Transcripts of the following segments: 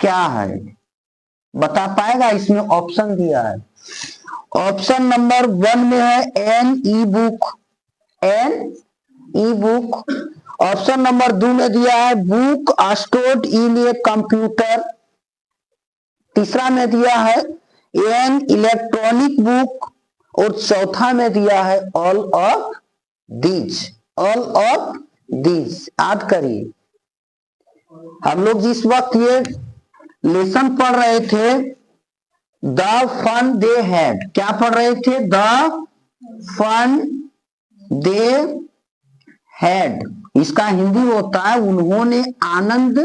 क्या है, बता पाएगा? इसमें ऑप्शन दिया है। ऑप्शन नंबर 1 में है an e book, an e book. Option number 2 में दिया है book stored in a computer. तीसरा में दिया है एन इलेक्ट्रॉनिक बुक। और चौथा में दिया है all of these, all of these. याद करिए, हम लोग जिस वक्त ये लेसन पढ़ रहे थे द फन दे हैड, क्या पढ़ रहे थे? The fun they had. इसका हिंदी होता है उन्होंने आनंद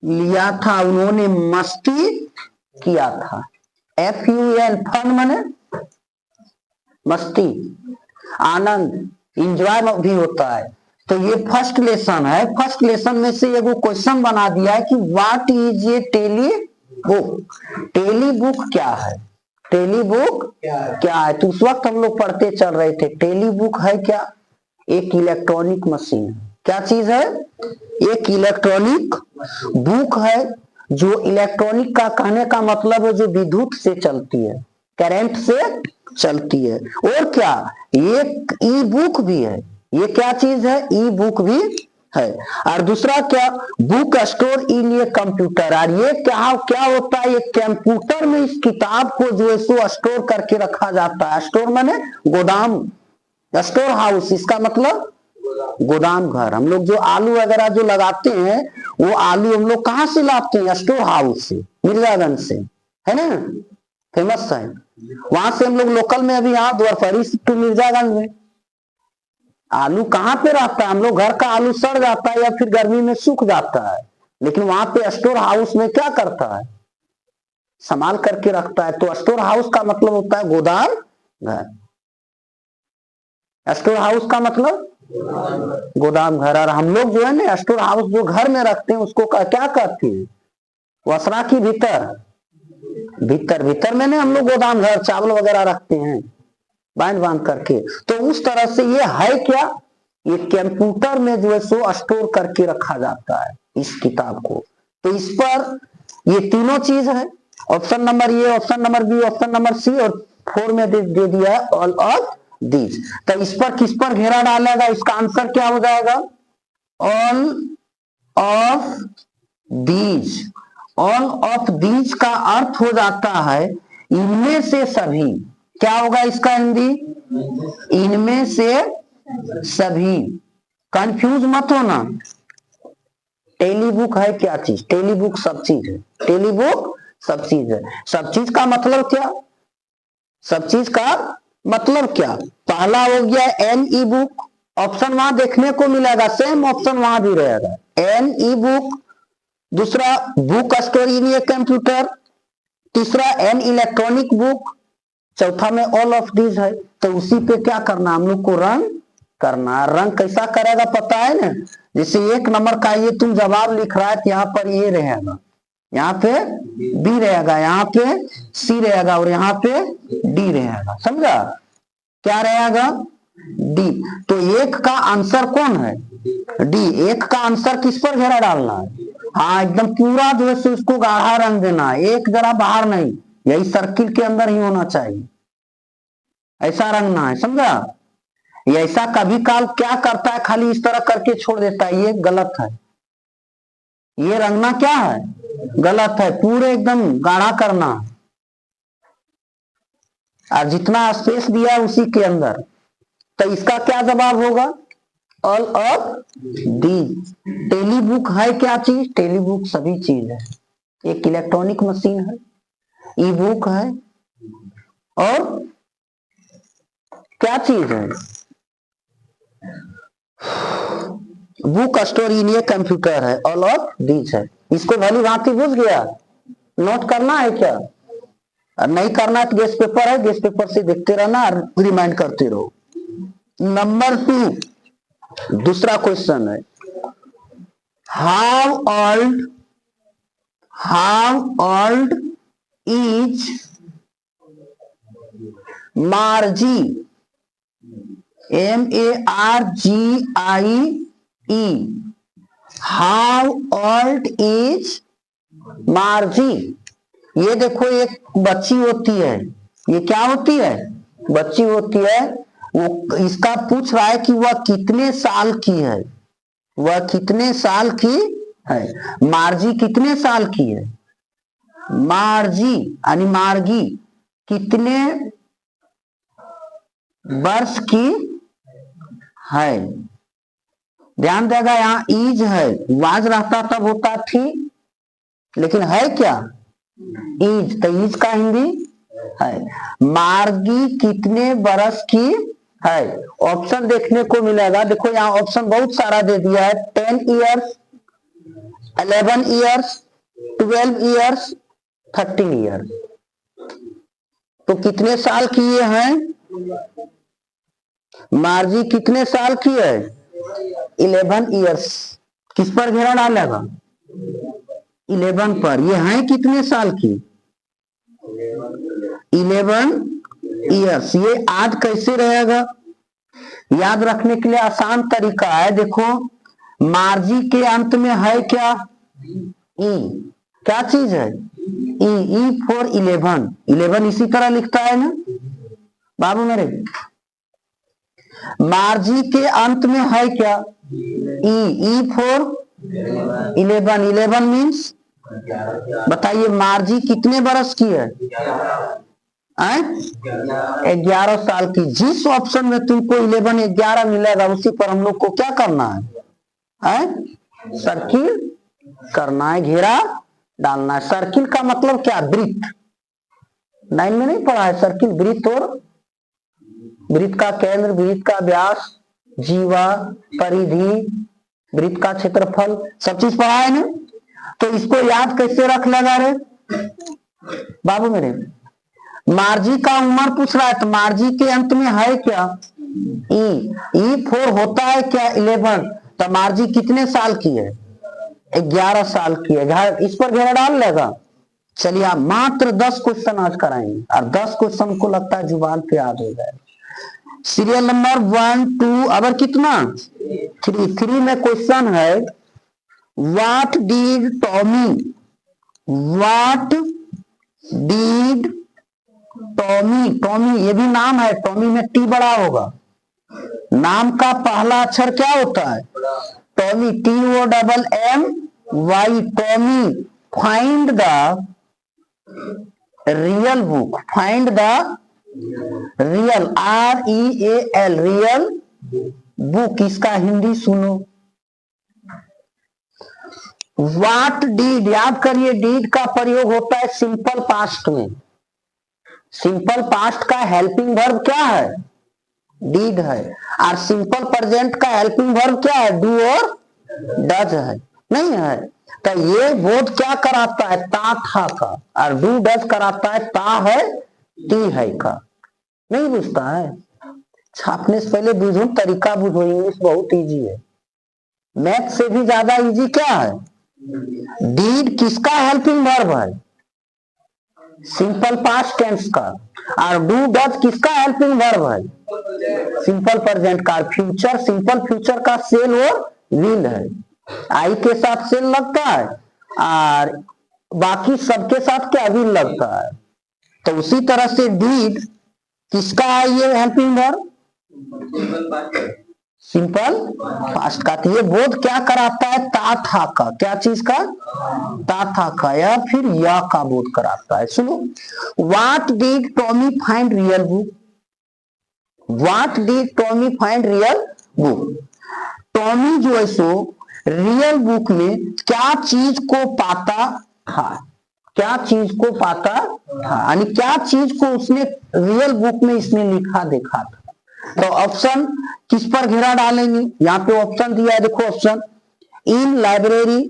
लिया था, उन्होंने मस्ती किया था। FUN, फन माने मस्ती, आनंद, इंजॉय भी होता है। तो ये फर्स्ट लेसन है। फर्स्ट लेसन में से एगो क्वेश्चन बना दिया है कि what is a tele book. Tele book क्या है? टेली बुक क्या है? तो उस वक्त हम लोग पढ़ते चल रहे थे टेली बुक है क्या? एक इलेक्ट्रॉनिक मशीन। क्या चीज है? एक इलेक्ट्रॉनिक बुक है। जो इलेक्ट्रॉनिक का कहने का मतलब है जो विद्युत से चलती है, करंट से चलती है। और क्या, एक ई बुक भी है। ये क्या चीज है? ई बुक भी है। और दूसरा क्या? Book store in a computer. और ये क्या क्या होता है? ये कंप्यूटर में इस किताब को जो है सो स्टोर करके रखा जाता है। स्टोर माने गोदाम, स्टोर हाउस, इसका मतलब गोदाम घर। हम लोग जो आलू वगैरह जो लगाते हैं वो आलू हम लोग कहां से लाते हैं? स्टोर हाउस से, मिर्जागंज से, है ना, फेमस है। वहां से हम लोग लोकल में अभी यहाँ द्वारफरी टू मिर्जागंज में आलू कहाँ पे रहता है? हम लोग घर का आलू सड़ जाता है या फिर गर्मी में सूख जाता है, लेकिन वहां पे स्टोर हाउस में क्या करता है? संभाल करके रखता है। तो स्टोर हाउस का मतलब होता है गोदाम घर। स्टोर हाउस का मतलब गोदाम घर। और हम लोग जो है ना स्टोर हाउस जो घर में रखते हैं उसको क्या कहते हैं? वसरा की भीतर, भीतर भीतर में हम लोग गोदाम घर चावल वगैरह रखते हैं बांध बांध करके। तो उस तरह से ये है क्या? ये कंप्यूटर में जो है सो स्टोर करके रखा जाता है इस किताब को। तो इस पर ये तीनों चीज है। Option number A, option number B, option number C, और 4 में दे दिया है ऑल ऑफ दीज। तो इस पर किस पर घेरा डालेगा? इसका आंसर क्या हो जाएगा? All of these. All of these का अर्थ हो जाता है इनमें से सभी। क्या होगा इसका हिंदी? इनमें से सभी। कंफ्यूज मत होना। टेली बुक है क्या चीज? टेली बुक सब चीज है। टेली बुक सब चीज है। सब चीज का मतलब क्या? सब चीज का मतलब क्या? पहला हो गया एन ई बुक। ऑप्शन वहां देखने को मिलेगा, सेम ऑप्शन वहां भी रहेगा, एन ई बुक। दूसरा book store in a computer. तीसरा एन इलेक्ट्रॉनिक बुक। चौथा में ऑल ऑफ दीज है। तो उसी पे क्या करना हम लोग को? रंग करना। रंग कैसा करेगा पता है ना? जैसे 1 नंबर का ये तुम जवाब लिख रहा है तो यहाँ पर ये रहेगा, यहाँ पे बी रहेगा, यहाँ पे सी रहेगा और यहाँ पे डी रहेगा। समझा? क्या रहेगा? डी। तो 1 का आंसर कौन है? डी। 1 का आंसर किस पर घेरा डालना है? हाँ, एकदम पूरा जो है उसको गाढ़ा रंग देना है, एक जरा बाहर नहीं, यही सर्किल के अंदर ही होना चाहिए, ऐसा रंगना है। समझा? ये ऐसा कभी काल क्या करता है, खाली इस तरह करके छोड़ देता है, ये गलत है। ये रंगना क्या है? गलत है। पूरे एकदम गाढ़ा करना और जितना स्पेस दिया है उसी के अंदर। तो इसका क्या जवाब होगा? All of these. Tele book है क्या चीज? टेली बुक सभी चीज है। एक इलेक्ट्रॉनिक मशीन है, ई बुक है, और क्या चीज है? Book store in a computer है, ऑल ऑफ दीज है। इसको भली भांति बुझ गया? नोट करना है क्या? नहीं करना तो गेस्ट पेपर है, गेस्ट पेपर से देखते रहना और रिमाइंड करते रहो। नंबर 2 दूसरा क्वेश्चन है, how old is मार्जी, MARGIE, how old is मार्जी। ये देखो एक बच्ची होती है, ये क्या होती है, बच्ची होती है। वो इसका पूछ रहा है कि वह कितने साल की है, वह कितने साल की है। मार्जी कितने साल की है, मार्जी यानी मार्गी कितने वर्ष की है। ध्यान देगा यहाँ इज है, वाज रहता तब होता थी, लेकिन है क्या, इज, तो इज का हिंदी है। मार्गी कितने बरस की है। ऑप्शन देखने को मिलेगा, देखो यहाँ ऑप्शन बहुत सारा दे दिया है, 10 ईयर्स, 11 ईयर्स, 12 ईयर्स, 13 ईयर्स। तो कितने साल की ये है, मार्जी कितने साल की है, 11 ईयर्स। किस पर घेरा डालेगा, 11 पर। ये है कितने साल की, 11 ईयर्स। ये आज कैसे रहेगा, याद रखने के लिए आसान तरीका है। देखो मार्जी के अंत में है क्या, ई, क्या चीज है, ई फॉर 11, 11 इसी तरह लिखता है ना बाबू मेरे। मार्जी के अंत में है क्या, ई फॉर 11, 11 मीन्स, बताइए मार्जी कितने बरस की है, 11 साल की। जिस ऑप्शन में तुमको 11 11 मिलेगा उसी पर हम लोग को क्या करना है, सर्किल करना है, घेरा डालना है। सर्किल का मतलब क्या, वृत्त, 9 में नहीं पढ़ा है सर्किल, वृत्त और वृत्त का केंद्र, वृत्त का व्यास, जीवा, परिधि, वृत्त का क्षेत्रफल, सब चीज पढ़ा है ना। तो इसको याद कैसे रख लेगा रे बाबू मेरे। मार्जी का उम्र पूछ रहा है, तो मार्जी के अंत में है क्या, ई फोर होता है क्या, 11। तो मार्जी कितने साल की है, 11 साल की है। इस पर घेरा डाल लेगा। चलिए आप मात्र 10 क्वेश्चन आज कराएंगे, और 10 क्वेश्चन को लगता है जुबान पे याद हो जाएगा। सीरियल नंबर 1 2 अब कितना 3 में क्वेश्चन है, what did Tommy, what did Tommy, Tommy ये भी नाम है, टॉमी में टी बड़ा होगा। नाम का पहला अक्षर क्या होता है, Tommy, TOMMY, Tommy. Find the real book, find the real, REAL, real book. इसका हिंदी सुनो। व्हाट डिड, याद करिए डिड का प्रयोग होता है सिंपल पास्ट में। सिंपल पास्ट का हेल्पिंग वर्ब क्या है, डिड है। और सिंपल प्रेजेंट का हेल्पिंग वर्ब क्या है, डू और डज है, नहीं है। तो ये बोध क्या कराता है, ता था का, और डू डज कराता है ता है टी है का। नहीं बुझता है, छापने से पहले बुझो, तरीका बुझो। इंग्लिश बहुत इजी है, मैथ से भी ज्यादा इजी क्या है। डीड किसका हेल्पिंग वर्ब है, सिंपल पास्ट टेंस का। और डू डज किसका हेल्पिंग वर्ब है, सिंपल प्रेजेंट का। फ्यूचर, सिंपल फ्यूचर का सेल और विल है। आई के साथ सेल लगता है और बाकी सबके साथ क्या, विल लगता है। तो उसी तरह से डीड किसका है, ये हेल्पिंग वर्ब सिंपल पास्ट का। तो ये बोध क्या कराता है, ता था का, क्या चीज का, ता था का, या फिर या का बोध कराता है। सुनो, what did Tommy find real book, what did Tommy find real book. Tommy जो है सो रियल बुक में क्या चीज को पाता था, क्या चीज को पाता था, यानी क्या चीज को उसने रियल बुक में इसने लिखा देखा था। तो ऑप्शन किस पर घेरा डालेंगे, यहाँ पे ऑप्शन दिया है, देखो ऑप्शन, इन लाइब्रेरी,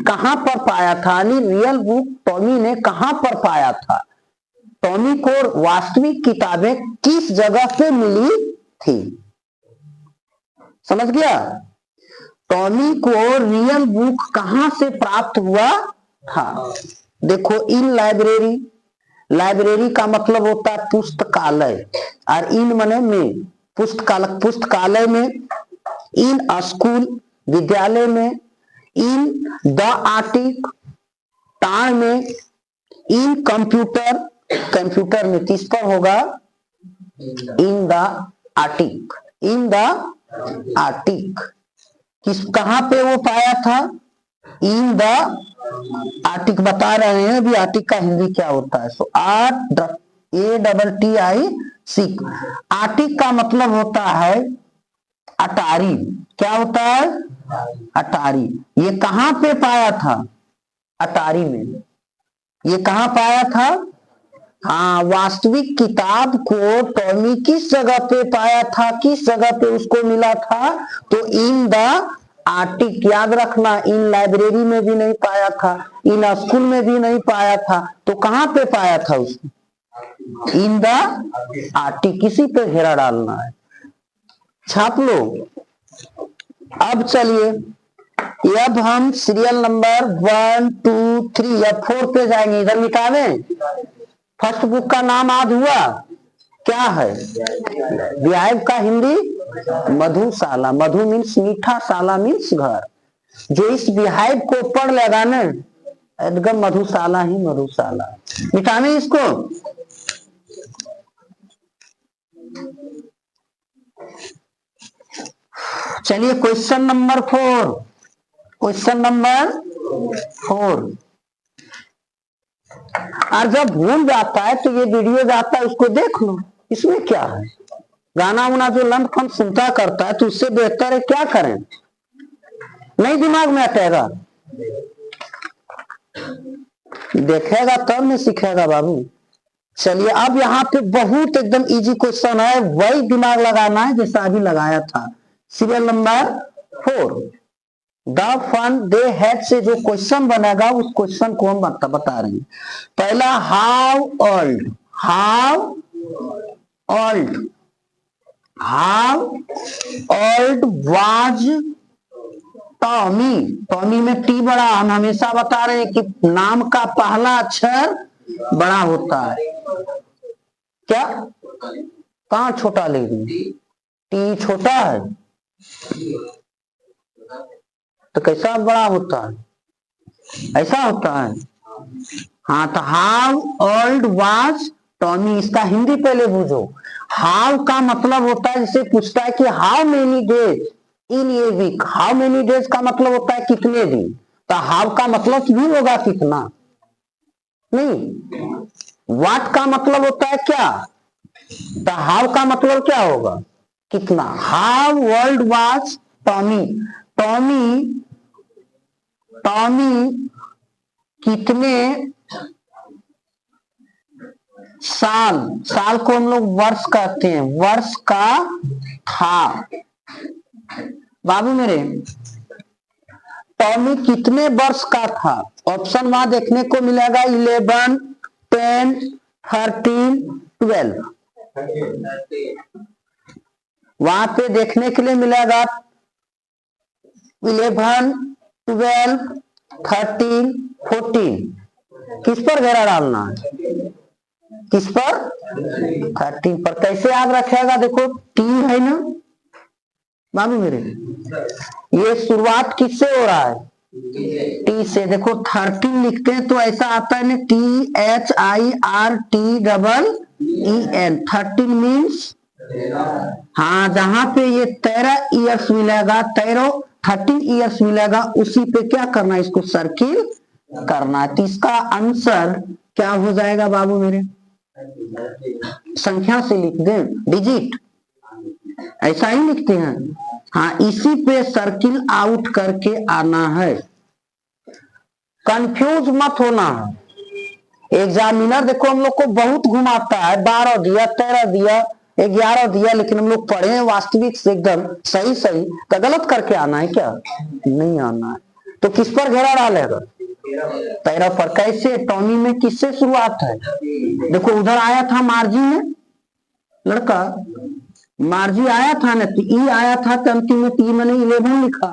कहां पर पाया था, यानी रियल बुक टॉमी ने कहां पर पाया था। टॉमी को वास्तविक किताबें किस जगह पे मिली थी, समझ गया। टॉमी को रियल बुक कहां से प्राप्त हुआ था। देखो इन लाइब्रेरी, लाइब्रेरी का मतलब होता है पुस्तकालय, और इन मने में, पुस्तकालय, पुस्तकालय में, इन स्कूल विद्यालय में, इन द आर्टिक ताड़ में, इन कंप्यूटर, कंप्यूटर में, किस पर होगा, इन the Arctic, in the Arctic. किस, कहां पे वो पाया था, इन द आर्टिक बता रहे हैं अभी आर्टिक का हिंदी क्या होता है। सो ATTIC, आर्टिक का मतलब होता है अटारी। क्या होता है, अटारी। ये कहां पे पाया था, अटारी में। ये कहां पाया था, हाँ, वास्तविक किताब को टॉमी किस जगह पे पाया था, किस जगह पे उसको मिला था, तो इन द आर्टिक। याद रखना, इन लाइब्रेरी में भी नहीं पाया था, इन स्कूल में भी नहीं पाया था, तो कहां पे पाया था उसको, इन द आर्टिक। किसी पे घेरा डालना है, छाप लो। अब चलिए, अब हम सीरियल नंबर 1 2 3 या 4 पे जाएंगे। इधर मिटावें। फर्स्ट बुक का नाम याद हुआ, क्या है, बिहाइव का हिंदी मधुशाला। मधु मीन्स मीठा, शाला मीन्स घर। जो इस बिहाइव को पढ़ लेगा ना, एकदम मधुशाला ही मधुशाला। मिटाने इसको। चलिए क्वेश्चन नंबर 4, क्वेश्चन नंबर 4। और जब भूल जाता है तो ये वीडियो जाता है, उसको देख लो, इसमें क्या है। गाना उना जो लंड फंड सुनता करता है, तो उससे बेहतर है क्या करें, नहीं दिमाग में अटेगा, देखेगा तब नहीं सीखेगा बाबू। चलिए, अब यहाँ पे बहुत एकदम इजी क्वेश्चन है, वही दिमाग लगाना है जैसा अभी लगाया था। Serial number 4, the fun they had से जो क्वेश्चन बनेगा, उस क्वेश्चन को हम बता रहे हैं। पहला, how old, how old, how old was Tommy. Tommy में टी बड़ा, हम हमेशा बता रहे हैं कि नाम का पहला अक्षर बड़ा होता है। क्या, कहां छोटा ले रही, टी छोटा है तो कैसा बड़ा होता है, ऐसा होता है। हाँ, तो हाउ ओल्ड वाज टॉमी, इसका हिंदी पहले बुझो। हाउ का मतलब होता है, जैसे पूछता है कि how many days in a week, how many days का मतलब होता है कितने दिन, तो हाउ का मतलब भी होगा कितना, नहीं। व्हाट का मतलब होता है क्या, तो हाउ का मतलब क्या होगा, कितना। How old was Tommy, Tommy, Tommy कितने साल, साल को हम लोग वर्ष कहते हैं, वर्ष का था। बाबू मेरे, टॉमी कितने वर्ष का था, ऑप्शन वहां देखने को मिलेगा 11, 10, 13, 12। वहां पे देखने के लिए मिलेगा 11, 12, 13, 14। किस पर घेरा डालना है, किस पर, 13 पर। कैसे याद रखेगा, देखो टी है ना बाबू मेरे, ये शुरुआत किससे हो रहा है, टी से। देखो 13 लिखते हैं तो ऐसा आता है ना, THIRTEEN, 13 मीन्स, हाँ, जहां पे ये 13 ईयर्स मिलेगा, 13 ईयर्स मिलेगा, उसी पे क्या करना है, इसको सर्किल करना है। तो इसका आंसर क्या हो जाएगा बाबू मेरे, संख्या से लिख दें, डिजिट, ऐसा ही लिखते हैं। हाँ, इसी पे सर्किल आउट करके आना है, कंफ्यूज मत होना है। एग्जामिनर देखो हम लोग को बहुत घुमाता है, 12 दिया, 13 दिया, 11 दिया, लेकिन हम लोग पढ़े वास्तविक से एकदम सही सही, तो गलत करके आना है क्या, नहीं आना है। तो किस पर घेरा डालेगा, 13 पर। कैसे, टॉमी में किससे शुरुआत है, देखो उधर आया था मार्जी में, लड़का मार्जी आया था ना, तो ई आया था, तो अंतिम में टी मैंने 11 लिखा,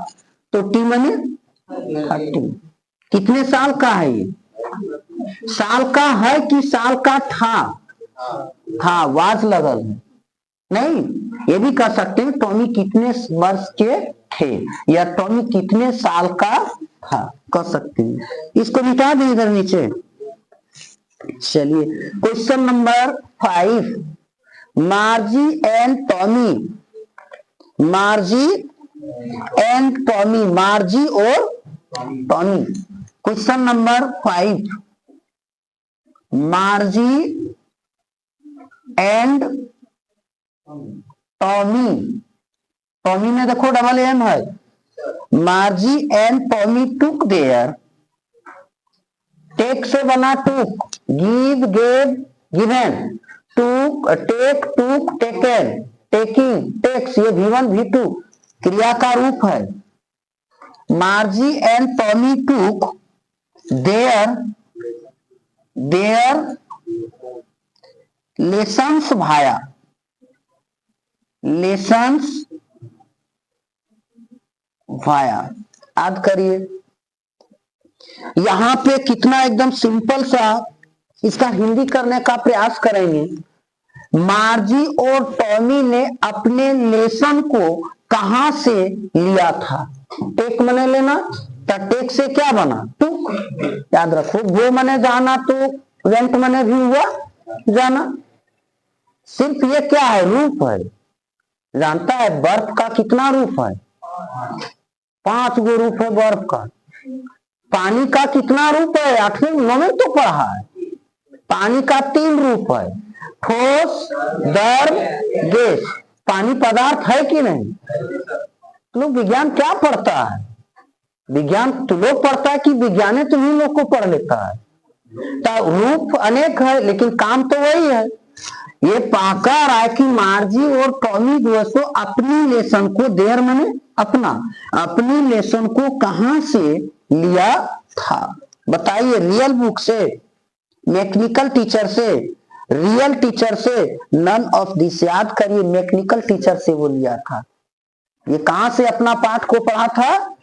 तो टी मैंने 13। कितने साल का है ये, साल का है कि साल का था, वाज लगल है, नहीं। ये भी कह सकते हैं टॉमी कितने वर्ष के थे, या टॉमी कितने साल का था, कह सकते हैं। इसको मिटा दें इधर नीचे। चलिए question number 5, Margie and Tommy, Margie and Tommy, Margie और Tommy. Question number 5, Margie and Tommy, Tommy में देखो डबल एम है। Margie and Tommy took their, take से बना took, give gave given, took take took taken, taking takes, ये V1 V2 क्रिया का रूप है। Margie and Tommy took their lessons भाया, लेसन्स भाया। याद करिए यहां पे कितना एकदम सिंपल सा इसका हिंदी करने का प्रयास करेंगे। मार्जी और टॉमी ने अपने लेसन को कहां से लिया था? टेक मने लेना, तो टेक से क्या बना? टुक। याद रखो, गो मने जाना, तो वेंट मने भी हुआ जाना। सिर्फ ये क्या है? रूप है। जानता है बर्फ का कितना रूप है? 5 गो रूप है बर्फ का। पानी का कितना रूप है? 8वें 9वें तो पढ़ा है। पानी का 3 रूप है, ठोस, द्रव, गैस। पानी पदार्थ है कि नहीं? लोग विज्ञान क्या पढ़ता है? विज्ञान तो लोग पढ़ता है कि विज्ञान तुम्हीं लोग को पढ़ लेता है। तो रूप अनेक है लेकिन काम तो वही है। ये पाका रहा है कि मार्जी और टॉमी जो सो अपनी लेसन को, देर मैंने अपना, अपनी लेसन को कहां से लिया था? बताइए। रियल बुक से, मैकेनिकल टीचर से, रियल टीचर से, नन ऑफ दिस। याद करिए मैकेनिकल टीचर से वो लिया था। ये कहां से अपना पाठ को पढ़ा था?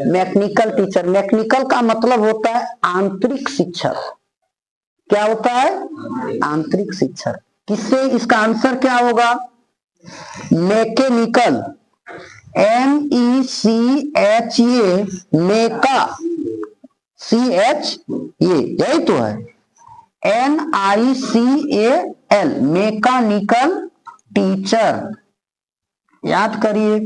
Mechanical teacher. मैकेनिकल का मतलब होता है आंतरिक शिक्षक। क्या होता है? आंतरिक शिक्षक। किससे? इसका आंसर क्या होगा? मैकेनिकल, MECHA, मेका, CH यही तो है, NICAL, मैकेनिकल टीचर। याद करिए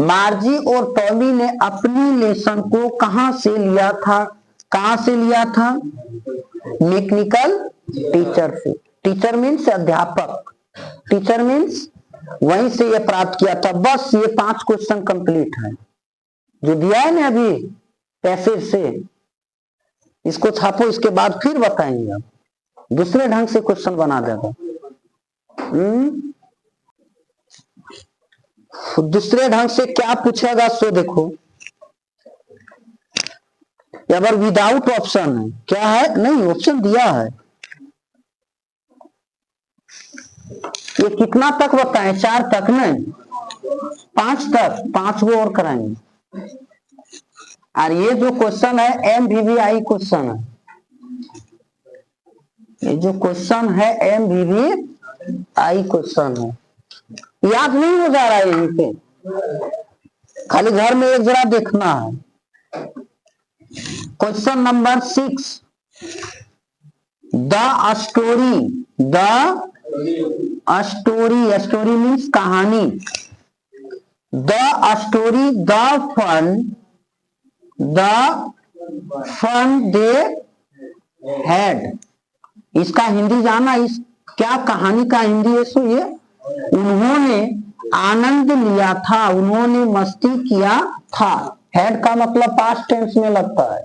मार्जी और टॉमी ने अपनी लेसन को कहां से लिया था? कहां से लिया था? मैकेनिकल टीचर से। टीचर मीन्स अध्यापक, टीचर मीन्स वहीं से ये प्राप्त किया था। बस ये 5 क्वेश्चन कंप्लीट है जो दिया है ना अभी पैसेज से। इसको छापो, इसके बाद फिर बताएंगे हम दूसरे ढंग से क्वेश्चन बना देगा। दूसरे ढंग से क्या पूछेगा सो देखो। अगर विदाउट ऑप्शन है, क्या है? नहीं, ऑप्शन दिया है। ये कितना तक बताएं? 4 तक नहीं, 5 तक, 5 वो और कराएंगे। और ये जो क्वेश्चन है MVVI क्वेश्चन है। ये जो क्वेश्चन है MVVI क्वेश्चन है। याद नहीं हो जा रहा है यहीं पे, खाली घर में एक जरा देखना है। Question number 6, the story means कहानी। The story the fun they had. इसका हिंदी जाना, इस क्या कहानी का हिंदी है सो ये, उन्होंने आनंद लिया था, उन्होंने मस्ती किया था। हैड का मतलब पास्ट टेंस में लगता है।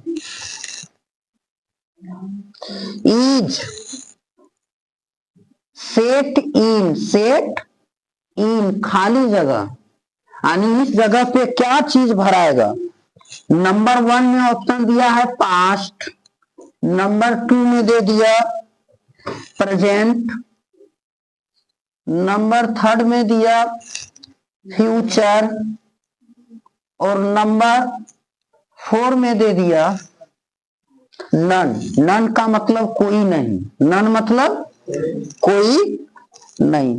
इज, सेट इन खाली जगह, यानी इस जगह पे क्या चीज भराएगा? नंबर 1 में ऑप्शन दिया है पास्ट, नंबर 2 में दे दिया प्रेजेंट, नंबर 3 में दिया फ्यूचर, और नंबर 4 में दे दिया नन। नन का मतलब कोई नहीं, नन मतलब कोई नहीं।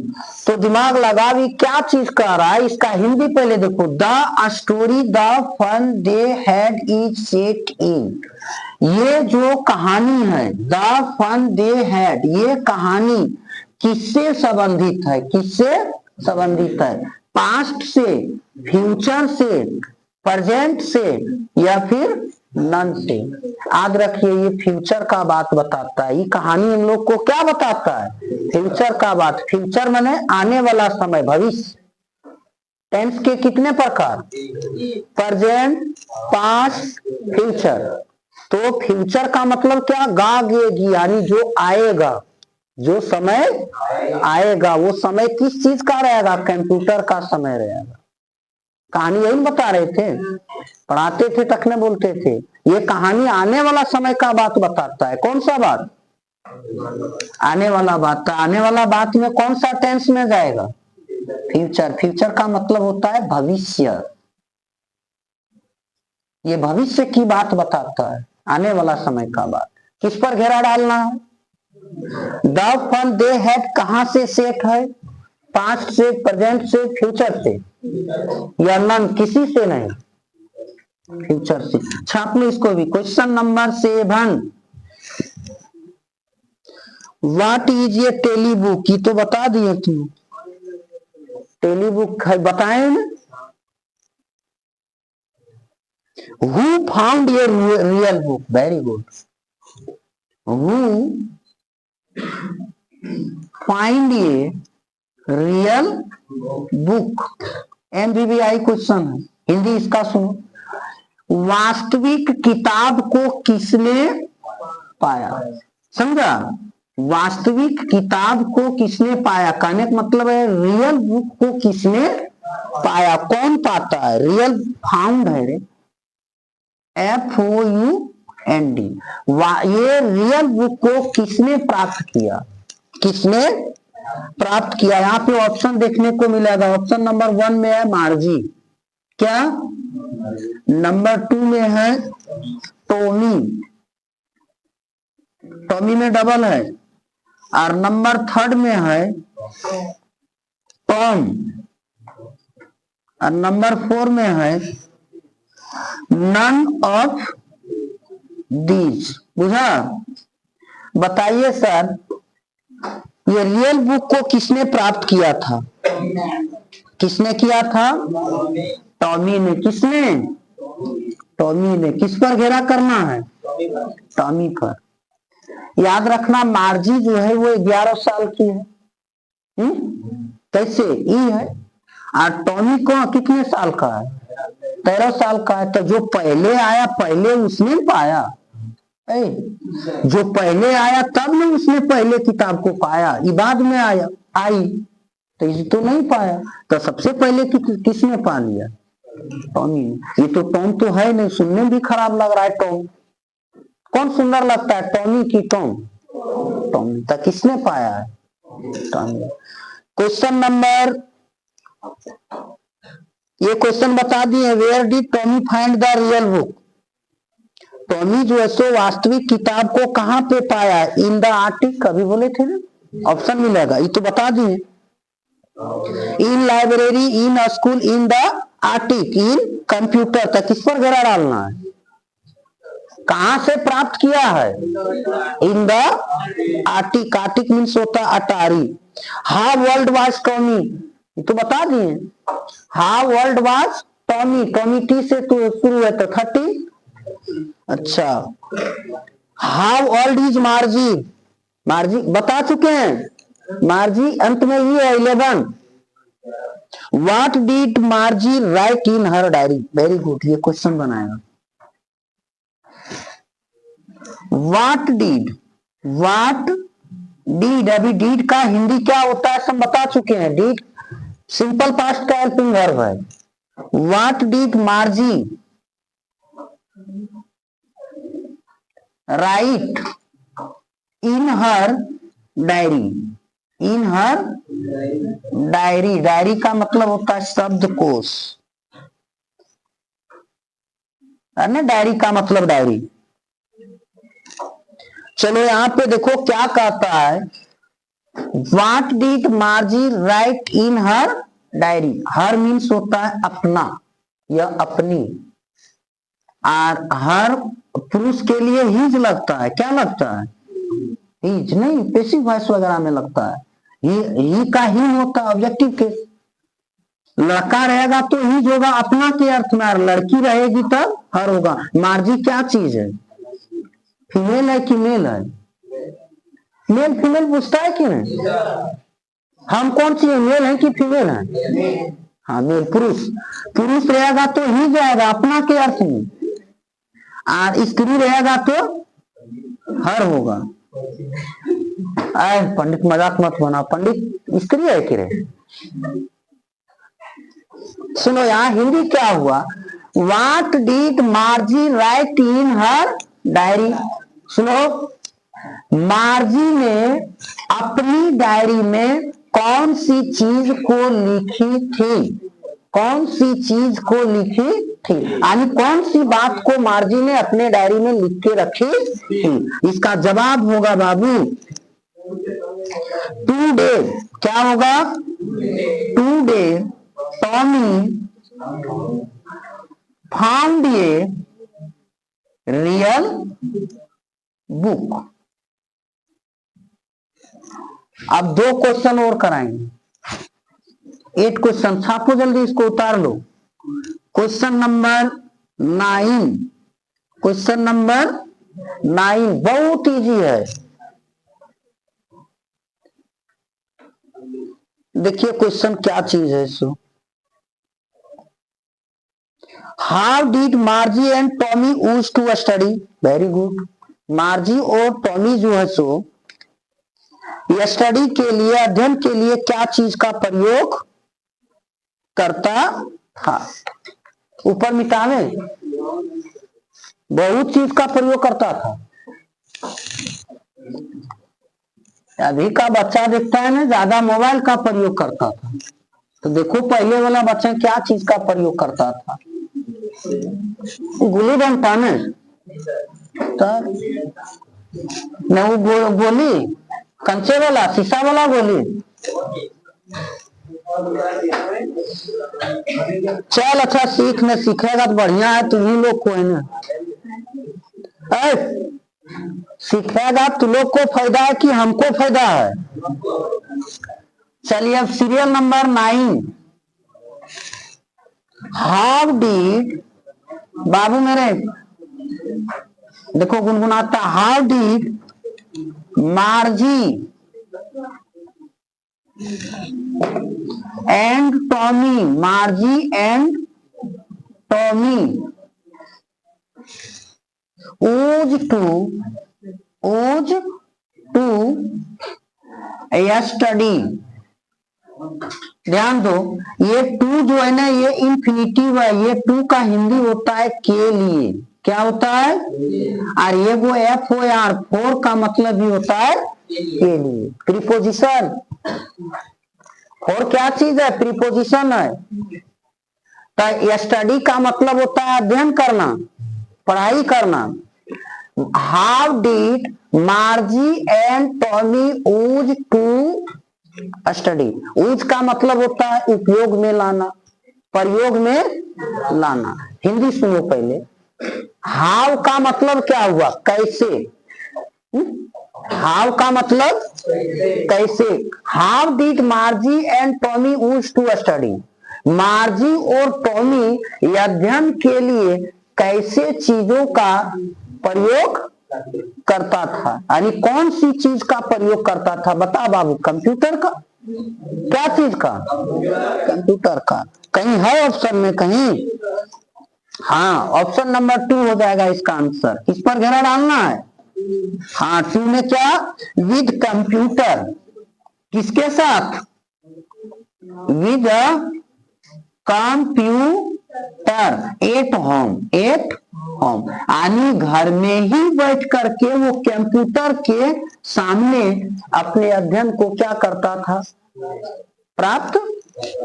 तो दिमाग लगा भी क्या चीज कह रहा है, इसका हिंदी पहले देखो। The story the fun they had is set in, ये जो कहानी है द फन दे हैड, ये कहानी किससे संबंधित है, किससे संबंधित है? पास्ट से, फ्यूचर से, प्रेजेंट से या फिर नन से? याद रखिए ये फ्यूचर का बात बताता है, ये कहानी हम लोग को क्या बताता है? फ्यूचर का बात। फ्यूचर माने आने वाला समय, भविष्य। टेंस के कितने प्रकार? Present, past, future. तो फ्यूचर का मतलब क्या? गागेगी, यानी जो आएगा, जो समय आएगा। वो समय किस चीज का रहेगा? कंप्यूटर का समय रहेगा। कहानी यही बता रहे थे, पढ़ाते थे तखने बोलते थे ये कहानी आने वाला समय का बात बताता है। कौन सा बात? आने वाला बात। आने वाला बात में कौन सा टेंस में जाएगा? फ्यूचर। फ्यूचर का मतलब होता है भविष्य, ये भविष्य की बात बताता है, आने वाला समय का बात। किस पर घेरा डालना है? द फन दे हैड कहां से सेट है? पास्ट से, प्रेजेंट से, फ्यूचर से या नन? किसी से नहीं, फ्यूचर से। छाप लो इसको भी। Question number 7, what is a telebook? ये तो बता दिए तुम, टेलीबुक है, बताए ना। Who found a real book? Very good. Who find a real book? MBBI question है, हिंदी इसका सुनो। वास्तविक किताब को किसने पाया? समझा? वास्तविक किताब को किसने पाया, कहने का मतलब है रियल बुक को किसने पाया? कौन पाता है? रियल फाउंड है रे, FOUND। ये रियल बुक को किसने प्राप्त किया? किसने प्राप्त किया? यहाँ पे ऑप्शन देखने को मिलेगा। ऑप्शन नंबर 1 में है मार्जी, क्या? नंबर 2 में है टॉमी, टॉमी में डबल है। और नंबर 3 में है टॉम। और नंबर 4 में है नन ऑफ दीज। बुझा? बताइए सर, ये रियल बुक को किसने प्राप्त किया था? किसने किया था? टॉमी ने। किसने? टॉमी ने। किस पर घेरा करना है? टॉमी पर। याद रखना मार्जी जो है वो 11 साल की है। कैसे? ई है। और टॉमी को कितने साल का है? 13 साल का है। तो जो पहले आया पहले उसने पाया, जो पहले आया तब ने उसने पहले किताब को पाया, ये बाद में आया आई तो इसे तो नहीं पाया। तो सबसे पहले किसने पा लिया? टॉमी ने। ये तो टॉम तो है नहीं, सुनने में भी खराब लग रहा है टॉम। कौन सुंदर लगता है, टॉमी की टॉम? टॉमी। तो किसने पाया है? टॉमी। क्वेश्चन नंबर, ये क्वेश्चन बता दिए, where did Tommy find the real book? Tommy जो है सो वास्तविक किताब को कहां पे पाया? इन द आर्टिक, कभी बोले थे ना, ऑप्शन मिलेगा, ये तो बता दिए। इन library, in school, in the Arctic, in computer. तक किस पर घेरा डालना है? कहां से प्राप्त किया है? In the attic. Attic means होता अटारी। How old was Tommy? ये तो बता दिए। How old was Tommy? Tommy T से तो शुरू है तो 30। अच्छा। How old is Margie? Margie बता चुके हैं, मार्जी अंत में ही है 11। What did Margie write in her diary? Very good, ये क्वेश्चन बनाएगा। व्हाट डिड, अभी डीड का हिंदी क्या होता है सब बता चुके हैं। डीड सिंपल पास्ट का हेल्पिंग वर्ब है। What did Margie write in her diary? In her diary, diary का मतलब होता है शब्दकोश, है ना? डायरी का मतलब डायरी। चलो यहां पे देखो क्या कहता है, what did Margie write in her diary. Her means होता है अपना या अपनी, और हर पुरुष के लिए हिज लगता है। क्या लगता है? हिज नहीं, पेसिव वॉइस वगैरह में लगता है। ही का ही होता है ऑब्जेक्टिव केस। लड़का रहेगा तो हिज होगा अपना के अर्थ में, और लड़की रहेगी तब हर होगा। मार्जी क्या चीज है? फीमेल है कि मेल है? मेल फीमेल पूछता है कि नहीं? हम कौन सी है, मेल है कि फीमेल है? हाँ मेल, पुरुष। पुरुष रहेगा तो ही जाएगा अपना के अर्थ में, और स्त्री रहेगा तो हर होगा। आए पंडित मजाक मत बना, पंडित स्त्री है कि रे? सुनो यहाँ हिंदी क्या हुआ। What did Margie write in her diary. सुनो, मार्जी ने अपनी डायरी में कौन सी चीज को लिखी थी? कौन सी चीज को लिखी थी, यानी कौन सी बात को मार्जी ने अपने डायरी में लिख के रखी थी? इसका जवाब होगा बाबू टुडे। क्या होगा? Today Tommy found a real book. अब 2 क्वेश्चन और कराएंगे। 8 क्वेश्चन, छापो जल्दी, इसको उतार लो। क्वेश्चन नंबर 9, क्वेश्चन नंबर 9 बहुत इजी है। देखिए क्वेश्चन क्या चीज है। So how did Margie and Tommy use to study. Very good. Margie और टॉमी जो है सो स्टडी के लिए, अध्ययन के लिए क्या चीज का प्रयोग करता था? ऊपर मिटावे, बहुत चीज का प्रयोग करता था। अभी का बच्चा देखता है ना, ज्यादा मोबाइल का प्रयोग करता था। तो देखो पहले वाला बच्चा क्या चीज का प्रयोग करता था? गुल्ली डंडा में। न वो गोली, कंचे वाला, शीशा वाला गोली। चल अच्छा सीख में, सीखेगा तो बढ़िया है। तुम ही लोग को है ना, सीखेगा तो लोग को फायदा है कि हमको फायदा है? चलिए अब सीरियल नंबर 9। हाउ डिड, बाबू मेरे देखो गुनगुनाता, how did Margie and Tommy, Margie and Tommy use to study. ध्यान दो, ये टू जो है ना, ये इन्फिनिटिव है। ये टू का हिंदी होता है के लिए। क्या होता है? और ये वो एफ ओ आर, फोर का मतलब भी होता है के लिए। प्रीपोजिशन, और क्या चीज है? प्रीपोजिशन है। तो स्टडी का मतलब होता है अध्ययन करना, पढ़ाई करना। How did Margie and Tommy use to study. Use का मतलब होता है उपयोग में लाना, प्रयोग में लाना। हिंदी सुनो पहले। हाउ का मतलब क्या हुआ? कैसे। हाउ का मतलब कैसे। How did Margie and Tommy use to study. Margie और टॉमी अध्ययन के लिए कैसे चीजों का प्रयोग करता था, यानी कौन सी चीज का प्रयोग करता था? बता बाबू। कंप्यूटर का। क्या चीज का? कंप्यूटर का। कहीं है ऑप्शन में? कहीं? हाँ, ऑप्शन नंबर 2 हो जाएगा इसका आंसर। इस पर घेरा डालना है। हाँ, 2 में क्या? With computer. किसके साथ? With computer at home. At home यानी घर में ही बैठ करके वो कंप्यूटर के सामने अपने अध्ययन को क्या करता था? प्राप्त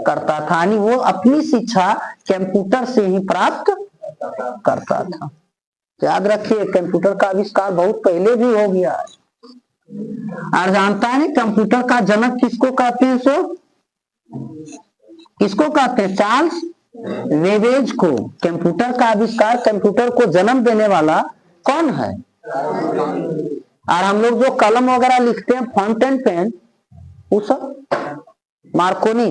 करता था। यानी वो अपनी शिक्षा कंप्यूटर से ही प्राप्त करता था। याद रखिए, कंप्यूटर का आविष्कार बहुत पहले भी हो गया है। और जानता है ना कंप्यूटर का जनक किसको कहते हैं? सो किसको कहते हैं? चार्ल्स बेबेज को। कंप्यूटर का आविष्कार, कंप्यूटर को जन्म देने वाला कौन है? और हम लोग जो कलम वगैरह लिखते हैं, फाउंटेन पेन, वो सब मार्कोनी।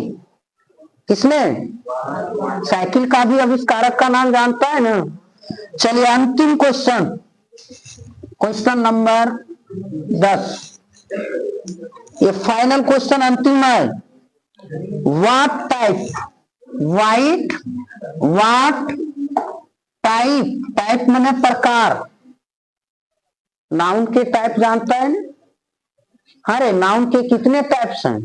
किसने? साइकिल का भी आविष्कारक का नाम जानता है ना? चलिए अंतिम क्वेश्चन, क्वेश्चन नंबर 10, ये फाइनल क्वेश्चन अंतिम है। What type, what type, type माने प्रकार, नाउन के टाइप जानता है ना? अरे नाउन के कितने टाइप्स हैं?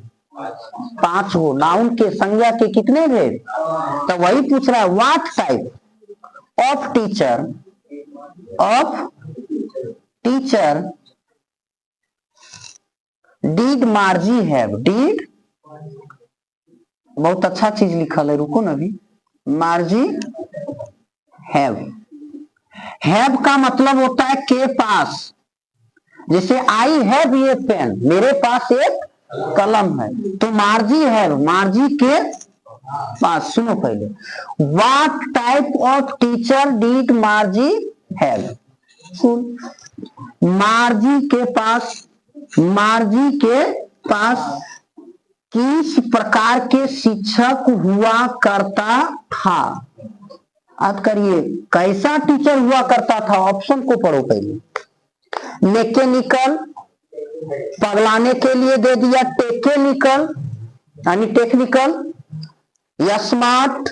5 गो। नाउन के, संज्ञा के कितने भेद? तो वही पूछ रहा है, what type of teacher did मार्जी have, did, बहुत अच्छा चीज लिखल है, रुको ना अभी। मार्जी हैव का मतलब होता है के पास। जैसे आई हैव ये पेन, मेरे पास एक कलम है, तो मार्जी हैव, मार्जी के पास। सुनो पहले, what type of teacher did मार्जी have. सुन, मार्जी के पास किस प्रकार के शिक्षक हुआ करता था? अब करिए, कैसा टीचर हुआ करता था? ऑप्शन को पढ़ो पहले। मैकेनिकल, पगलाने के लिए दे दिया टेक्निकल यानी टेक्निकल, या स्मार्ट,